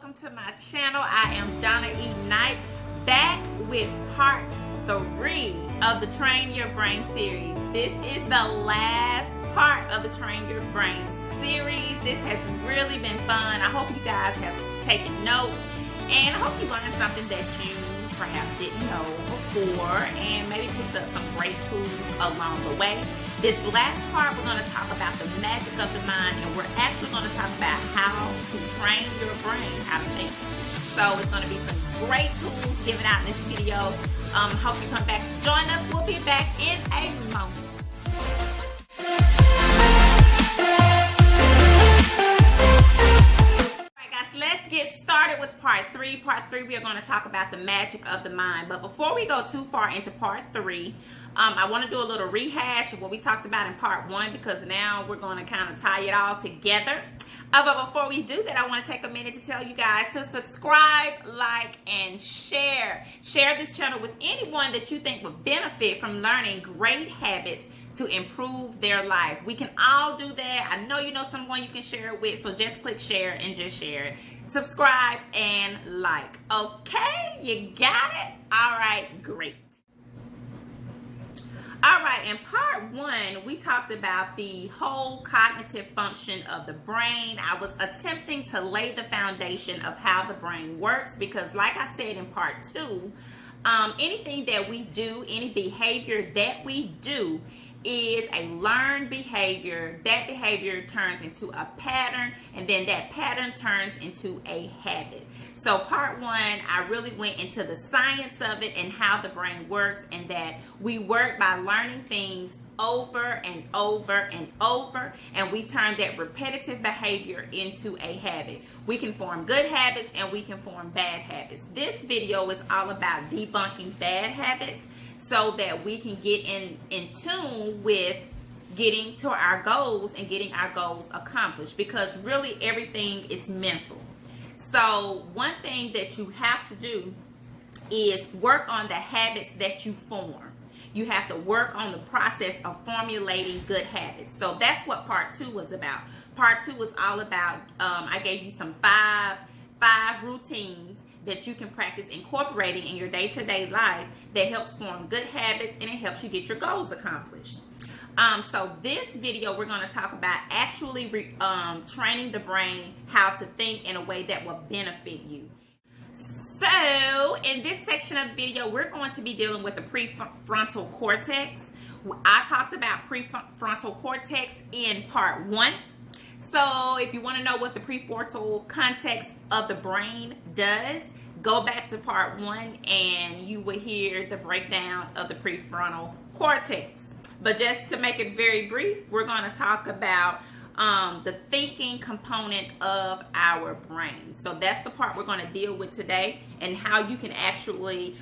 welcome to my channel. I am Donna E. Knight, back with part 3 of the Train Your Brain series. This is the last part of the Train Your Brain series. This has really been fun. I hope you guys have taken notes, and I hope you learned something that you perhaps didn't know before, and maybe picked up some great tools along the way. This last part, we're going to talk about the magic of the mind, and we're actually going to talk about how to train your brain how to think. So it's going to be some great tools given out in this video. Hope you come back to join us. We'll be back in a moment. Let's get started with part 3. Part 3, we are going to talk about the magic of the mind. But before we go too far into part 3, I want to do a little rehash of what we talked about in part 1, because now we're going to kind of tie it all together. But before we do that, I want to take a minute to tell you guys to subscribe, like, and share. Share this channel with anyone that you think would benefit from learning great habits to improve their life. We can all do that. I know you know someone you can share it with, so just click share and just share it. Subscribe and like. Okay, you got it? All right, great. All right, in part 1, we talked about the whole cognitive function of the brain. I was attempting to lay the foundation of how the brain works, because like I said in part 2, anything that we do, any behavior that we do, is a learned behavior. That behavior turns into a pattern, and then that pattern turns into a habit. So part 1, I really went into the science of it and how the brain works, and that we work by learning things over and over and over, and we turn that repetitive behavior into a habit. We can form good habits and we can form bad habits. This video is all about debunking bad habits, so that we can get in tune with getting to our goals and getting our goals accomplished, because really everything is mental. So one thing that you have to do is work on the habits that you form. You have to work on the process of formulating good habits. So that's what part 2 was about. Part 2 was all about, I gave you some five routines that you can practice incorporating in your day-to-day life that helps form good habits, and it helps you get your goals accomplished. So this video, we're going to talk about actually training the brain how to think in a way that will benefit you. So in this section of the video, we're going to be dealing with the prefrontal cortex. I talked about prefrontal cortex in part 1. So if you want to know what the prefrontal cortex of the brain does, go back to part 1 and you will hear the breakdown of the prefrontal cortex. But just to make it very brief, we're going to talk about the thinking component of our brain. So that's the part we're going to deal with today, and how you can actually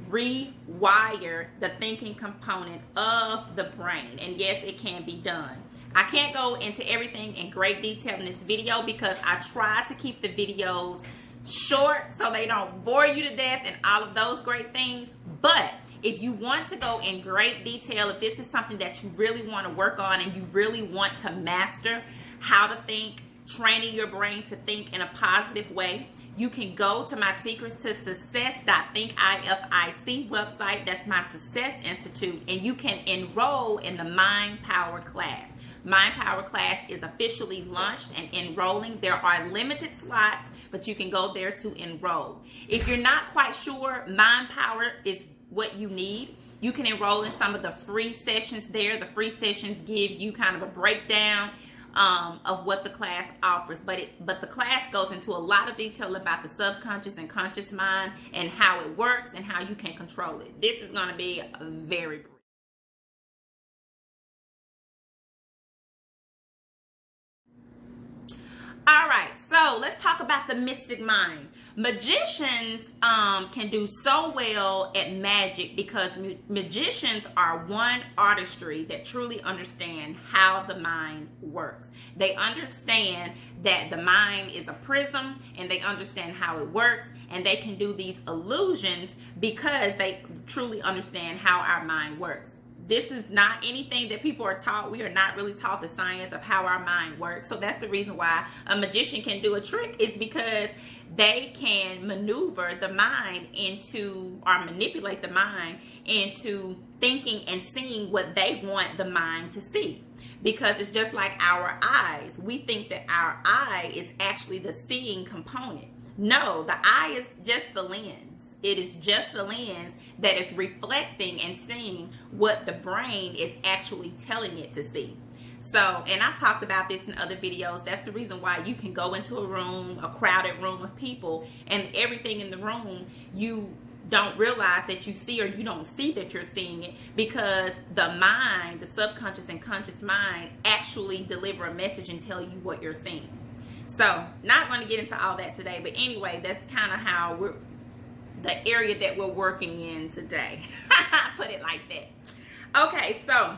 rewire the thinking component of the brain. And yes, it can be done. I can't go into everything in great detail in this video, because I try to keep the videos short so they don't bore you to death and all of those great things. But if you want to go in great detail, if this is something that you really want to work on and you really want to master how to think, training your brain to think in a positive way, you can go to my Secrets to Success.think website. That's my Success Institute, and you can enroll in the Mind Power class. Mind Power class is officially launched and enrolling. There are limited slots, but you can go there to enroll. If you're not quite sure Mind Power is what you need, you can enroll in some of the free sessions there. The free sessions give you kind of a breakdown of what the class offers, but the class goes into a lot of detail about the subconscious and conscious mind and how it works and how you can control it. This is going to be very brief. All right, so let's talk about the mystic mind. Magicians can do so well at magic, because magicians are one artistry that truly understand how the mind works. They understand that the mind is a prism, and they understand how it works, and they can do these illusions because they truly understand how our mind works. This is not anything that people are taught. We are not really taught the science of how our mind works. So that's the reason why a magician can do a trick, is because they can maneuver the mind into, or manipulate the mind into thinking and seeing what they want the mind to see. Because it's just like our eyes. We think that our eye is actually the seeing component. No, the eye is just the lens. It is just the lens that is reflecting and seeing what the brain is actually telling it to see. So, and I've talked about this in other videos. That's the reason why you can go into a room, a crowded room of people, and everything in the room, you don't realize that you see, or you don't see that you're seeing it, because the mind, the subconscious and conscious mind, actually deliver a message and tell you what you're seeing. So, not going to get into all that today, but anyway, that's kind of how the area that we're working in today. Put it like that. Okay, so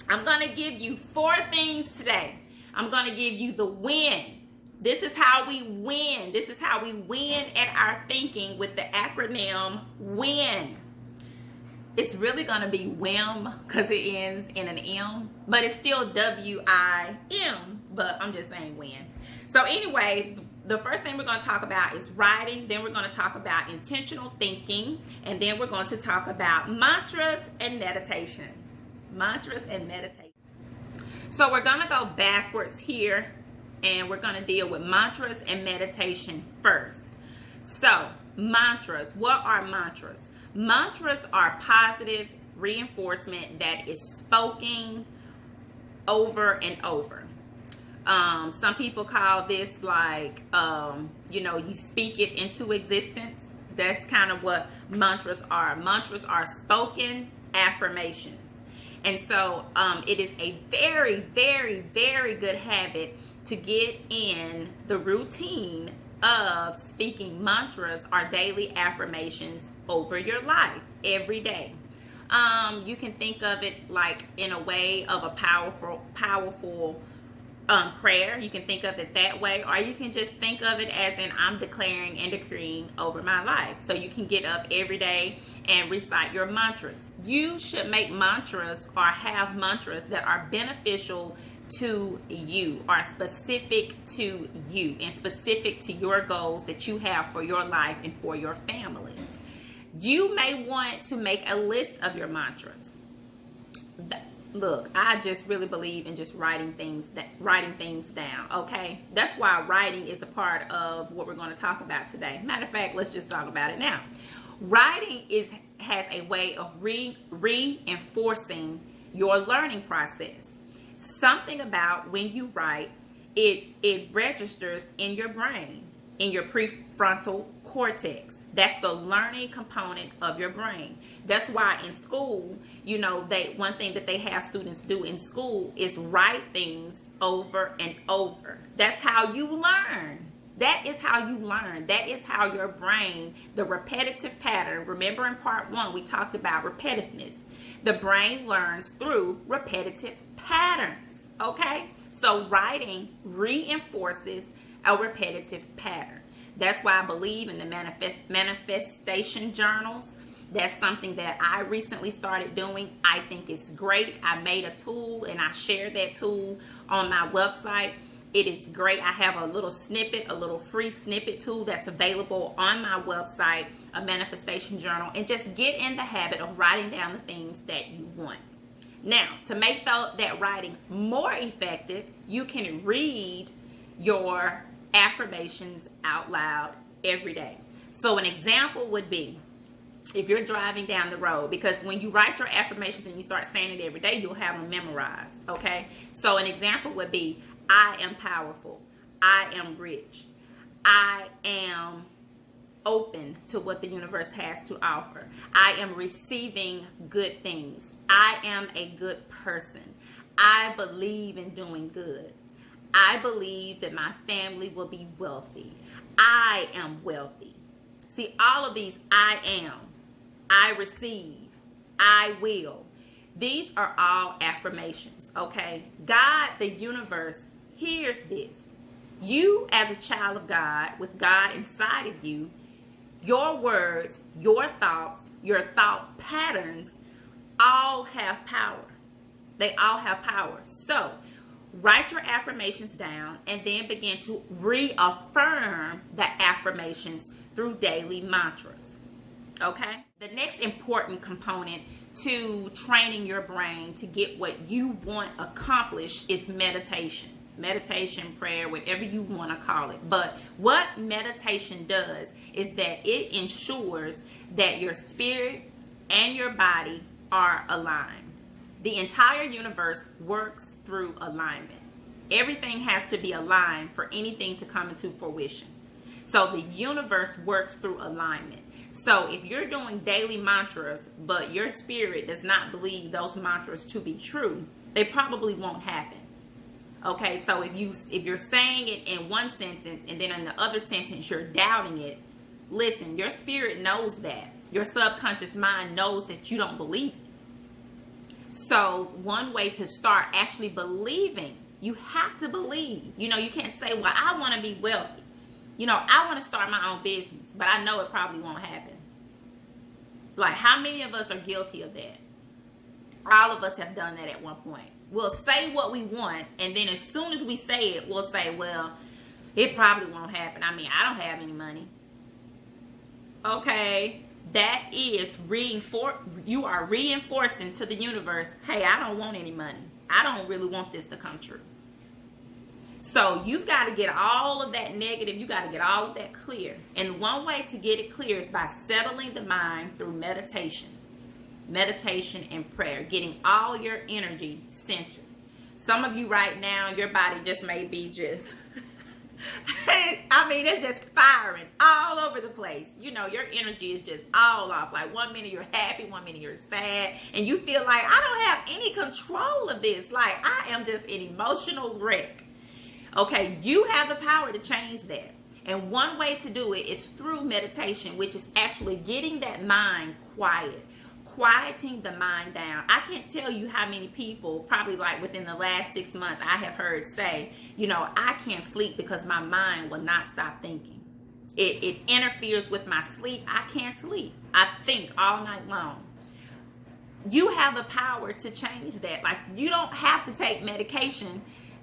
I'm going to give you 4 things today. I'm going to give you the win. This is how we win. This is how we win at our thinking with the acronym WIN. It's really going to be WIM because it ends in an M, but it's still W-I-M, but I'm just saying WIN. So anyway, the first thing we're going to talk about is writing. Then we're going to talk about intentional thinking. And then we're going to talk about mantras and meditation. Mantras and meditation. So we're going to go backwards here. And we're going to deal with mantras and meditation first. So, mantras. What are mantras? Mantras are positive reinforcement that is spoken over and over. Some people call this like, you speak it into existence. That's kind of what mantras are. Mantras are spoken affirmations. And so it is a very, very, very good habit to get in the routine of speaking mantras or daily affirmations over your life every day. You can think of it like in a way of a powerful prayer. You can think of it that way, or you can just think of it as in I'm declaring and decreeing over my life. So you can get up every day and recite your mantras. You should make mantras or have mantras that are beneficial to you, or specific to you, and specific to your goals that you have for your life and for your family. You may want to make a list of your mantras. Look, I just really believe in just writing things down, okay? That's why writing is a part of what we're going to talk about today. Matter of fact, let's just talk about it now. Writing has a way of reinforcing your learning process. Something about when you write, it registers in your brain, in your prefrontal cortex. That's the learning component of your brain. That's why in school, one thing that they have students do in school is write things over and over. That's how you learn. That is how you learn. That is how your brain, the repetitive pattern. Remember in part 1, we talked about repetitiveness. The brain learns through repetitive patterns. Okay? So writing reinforces a repetitive pattern. That's why I believe in the manifestation journals. That's something that I recently started doing. I think it's great. I made a tool and I shared that tool on my website. It is great. I have a little snippet, a little free snippet tool that's available on my website, a manifestation journal, and just get in the habit of writing down the things that you want. Now, to make that writing more effective, you can read your affirmations out loud every day. So an example would be if you're driving down the road, because when you write your affirmations and you start saying it every day, you'll have them memorized. Okay? So an example would be, I am powerful. I am rich. I am open to what the universe has to offer. I am receiving good things. I am a good person. I believe in doing good. I believe that my family will be wealthy. I am wealthy. See, all of these I am, I receive, I will. These are all affirmations, okay? God, the universe, hears this. You as a child of God, with God inside of you, your words, your thoughts, your thought patterns all have power. They all have power. So write your affirmations down and then begin to reaffirm the affirmations through daily mantras. Okay? The next important component to training your brain to get what you want accomplished is meditation. Meditation, prayer, whatever you want to call it. But what meditation does is that it ensures that your spirit and your body are aligned. The entire universe works through alignment. Everything has to be aligned for anything to come into fruition. So the universe works through alignment. So if you're doing daily mantras, but your spirit does not believe those mantras to be true, they probably won't happen. Okay, so if you're saying it in one sentence and then in the other sentence you're doubting it, listen, your spirit knows that. Your subconscious mind knows that you don't believe it. So one way to start actually believing, you have to believe. You can't say, well, I want to be wealthy. I want to start my own business, but I know it probably won't happen. Like, how many of us are guilty of that? All of us have done that at one point. We'll say what we want, and then as soon as we say it, we'll say, well, it probably won't happen. I mean, I don't have any money. Okay, that is you are reinforcing to the universe, hey, I don't want any money. I don't really want this to come true. So you've got to get all of that negative, you got to get all of that clear. And one way to get it clear is by settling the mind through meditation and prayer, getting all your energy centered. Some of you right now, your body just may be just, it's just firing all over the place. Your energy is just all off. Like 1 minute you're happy, 1 minute you're sad, and you feel like, I don't have any control of this. Like, I am just an emotional wreck. Okay, you have the power to change that. And one way to do it is through meditation, which is actually getting that mind quiet. Quieting the mind down. I can't tell you how many people, probably like within the last 6 months, I have heard say, I can't sleep because my mind will not stop thinking. It interferes with my sleep. I can't sleep. I think all night long. You have the power to change that. Like, you don't have to take medication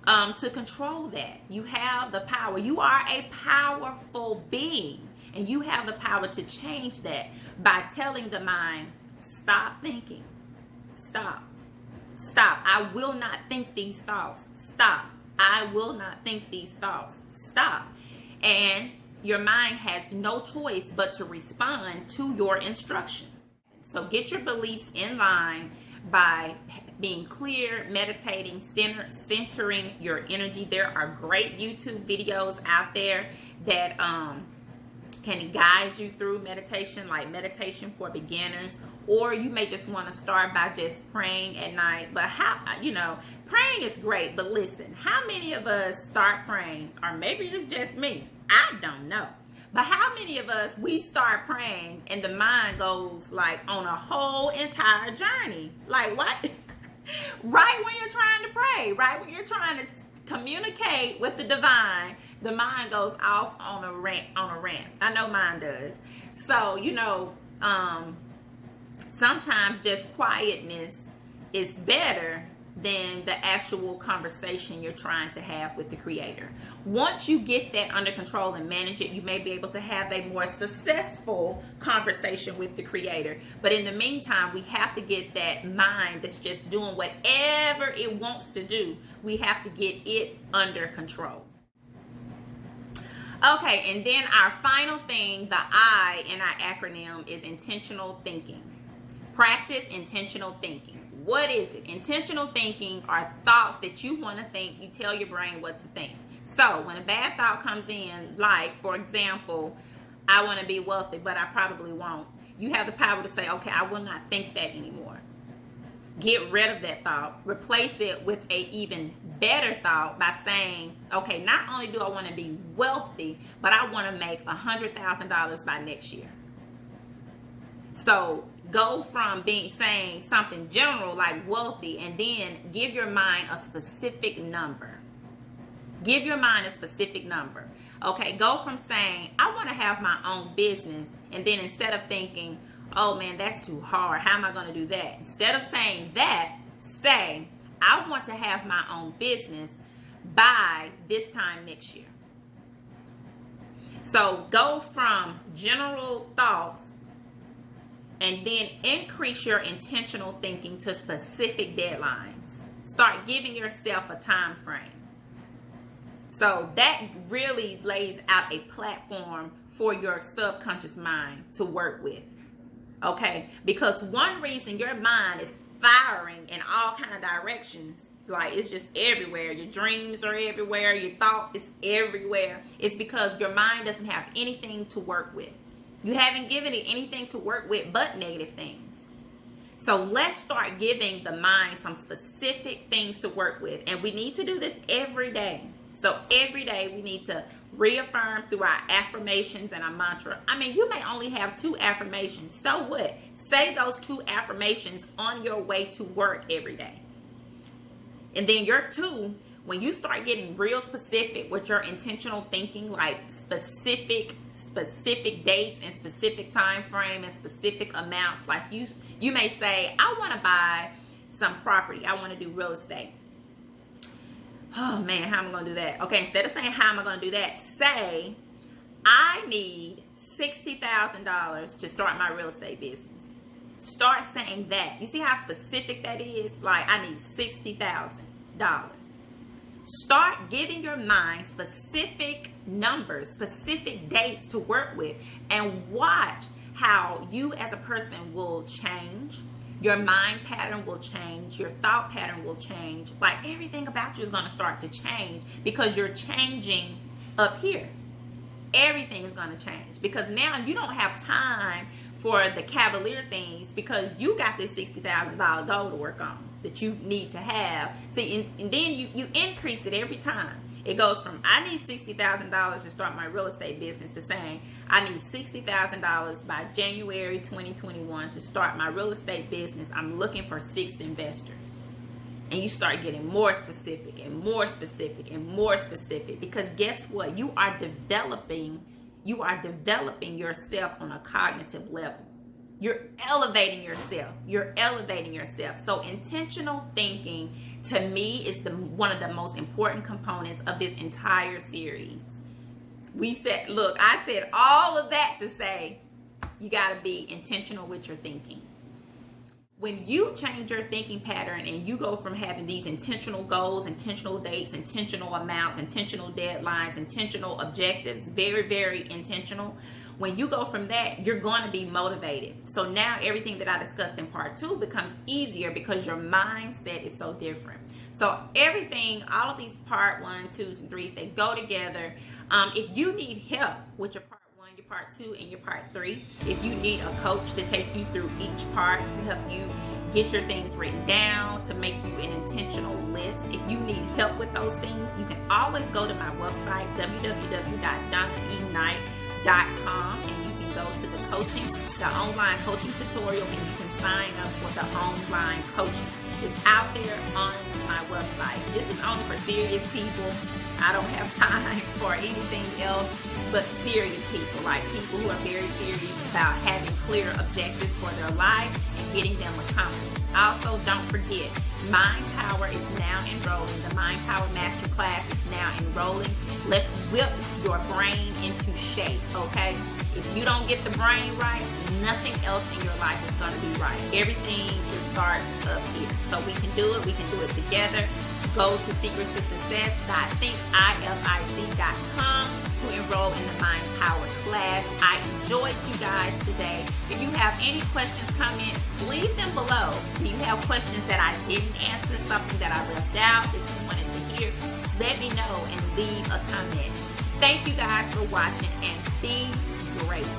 to control that. You have the power. You are a powerful being, and you have the power to change that by telling the mind, stop thinking. Stop. I will not think these thoughts. Stop. I will not think these thoughts. Stop. And your mind has no choice but to respond to your instruction. So get your beliefs in line by being clear, meditating, centering your energy. There are great YouTube videos out there that can guide you through meditation, like Meditation for Beginners. Or you may just want to start by just praying at night. But praying is great. But listen, how many of us start praying? Or maybe it's just me. I don't know. But how many of us, we start praying and the mind goes like on a whole entire journey? Like what? Right when you're trying to pray, right when you're trying to communicate with the divine, the mind goes off on a rant. I know mine does. So, sometimes just quietness is better than the actual conversation you're trying to have with the Creator. Once you get that under control and manage it, you may be able to have a more successful conversation with the Creator. But in the meantime, we have to get that mind that's just doing whatever it wants to do. We have to get it under control. Okay, and then our final thing, the I in our acronym, is intentional thinking. Practice intentional thinking. What is it? Intentional thinking are thoughts that you want to think. You tell your brain what to think. So when a bad thought comes in, like, for example, I want to be wealthy, but I probably won't. You have the power to say, okay, I will not think that anymore. Get rid of that thought. Replace it with a even better thought by saying, okay, not only do I want to be wealthy, but I want to make $100,000 by next year. So go from saying something general like wealthy, and then give your mind a specific number. Give your mind a specific number. Okay, go from saying, I want to have my own business, and then instead of thinking, oh man, that's too hard. How am I going to do that? Instead of saying that, say, I want to have my own business by this time next year. So go from general thoughts and then increase your intentional thinking to specific deadlines. Start giving yourself a time frame. So that really lays out a platform for your subconscious mind to work with. Okay? Because one reason your mind is firing in all kind of directions, like it's just everywhere. Your dreams are everywhere. Your thought is everywhere. It's because your mind doesn't have anything to work with. You haven't given it anything to work with but negative things. So let's start giving the mind some specific things to work with. And we need to do this every day. So every day we need to reaffirm through our affirmations and our mantra. I mean, you may only have 2 affirmations. So what? Say those 2 affirmations on your way to work every day. And then your 2, when you start getting real specific with your intentional thinking, like specific dates and specific time frame and specific amounts, like you may say, I want to buy some property. I want to do real estate. Oh man, how am I going to do that? Okay, instead of saying how am I going to do that, say I need $60,000 to start my real estate business. Start saying that. You see how specific that is? Like, I need $60,000. Start giving your mind specific numbers, specific dates to work with, and watch how you as a person will change. Your mind pattern will change. Your thought pattern will change. Like, everything about you is going to start to change because you're changing up here. Everything is going to change because now you don't have time for the cavalier things because you got this $60,000 goal to work on that you need to have. See, and then you increase it every time. It goes from I need $60,000 to start my real estate business to saying I need $60,000 by January 2021 to start my real estate business. I'm looking for 6 investors. And you start getting more specific and more specific and more specific because guess what? You are developing yourself on a cognitive level. You're elevating yourself. So intentional thinking to me is one of the most important components of this entire series. I said all of that to say you got to be intentional with your thinking. When you change your thinking pattern and you go from having these intentional goals, intentional dates, intentional amounts, intentional deadlines, intentional objectives, very, very intentional. When you go from that, you're going to be motivated. So now everything that I discussed in part 2 becomes easier because your mindset is so different. So everything, all of these part 1, 2s, and 3s, they go together. If you need help with your part 1, your part 2, and your part 3, if you need a coach to take you through each part to help you get your things written down, to make you an intentional list, if you need help with those things, you can always go to my website, www.donnaeknight.com, and you can go to the online coaching tutorial, and you can sign up for the online coaching. It's out there on my website. This is only for serious people. I don't have time for anything else but serious people, like people who are very serious about having clear objectives for their life and getting them accomplished. Also, don't forget, Mind Power is now enrolling. The Mind Power Masterclass is now enrolling. Let's whip your brain into shape, okay? If you don't get the brain right, nothing else in your life is going to be right. Everything starts up here. So we can do it. We can do it together. Go to secretstosuccess.thific.com to enroll in the Mind Power class. I enjoyed you guys today. If you have any questions, comments, leave them below. If you have questions that I didn't answer, something that I left out that you wanted to hear, let me know and leave a comment. Thank you guys for watching and be great.